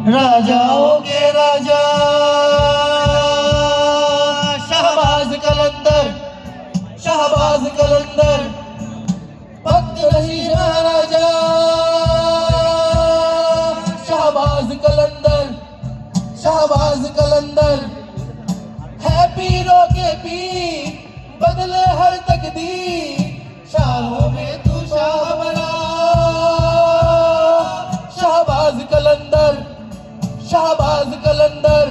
राजाओं के राजा शहबाज कलंदर, शहबाज कलंदर, भक्त रशीद महाराजा शहबाज कलंदर, शहबाज कलंदर है पीरों के पीर, बदले हर तकदीर, शाहों में तू शाह बना शहबाज कलंदर, शहबाज कलंदर।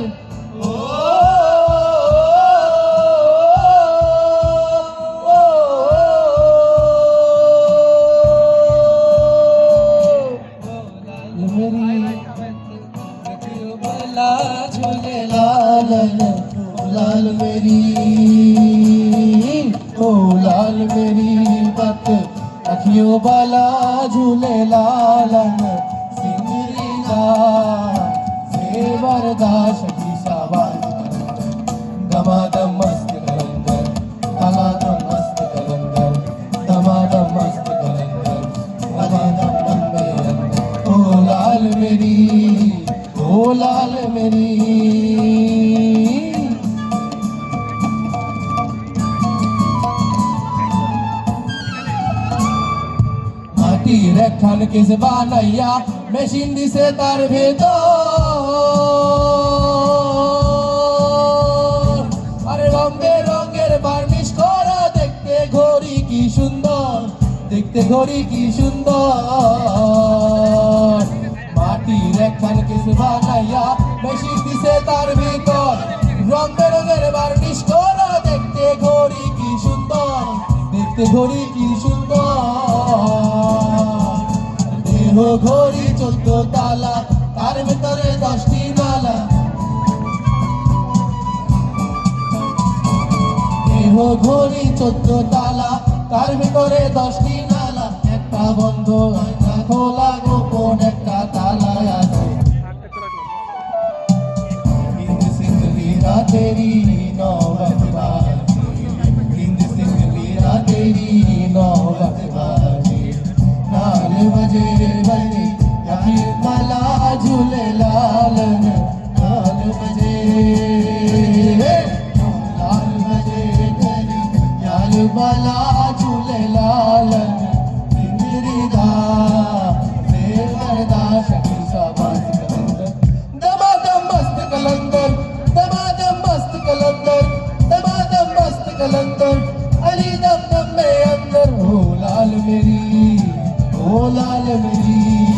झूले लाल लाल मेरी, ओ लाल मेरी बत अखियों बाला झूले लालन सिंगरी दा सेवरदा शकी शाबाज दमादम मस्त कलंदर, दमादम मस्त कलंदर, दमादम मस्त कलंदर, दमादम बम्बे अंदर। ओ लाल मेरी, ओ लाल मेरी। माटी रेखन किस बानैया मेशिंदी से तार भेदो, अरे रंगे रंगेर बार्निश करा देखते घड़ी की सुंदर, देखते घड़ी की सुंदर। माटी रेखन किस बानैया मेशिंदी से तार ভিতর, রং বেরঙের বার্নিশ করা দেখতে ঘড়ি কি সুন্দর, দেখতে ঘড়ি কি সুন্দর। দেহ ঘড়ি 14 তালা, তার ভিতরে 10টি নালা, দেহ ঘড়ি 14 তালা, তার ভিতরে 10টি নালা, একটা বন্ধ একটা খোলা গোপন একটা তালা আছে। तेरी नौबत बाजी, हिंद सिंह लीला तेरी नौबत बाजी, नाल बजे बजे यार मला झूले लालन, नाल बजे लाल बजे तेरी यार मला झूले लालन सिंगरी दा सेवरदा शकी शाबाज कलंदर, दमादम मस्त कलंदर, दमादम मस्त कलंदर, दमादम मस्त कलंदर, अली दम दम में अंदर। ओ लाल मेरी, ओ लाल मेरी।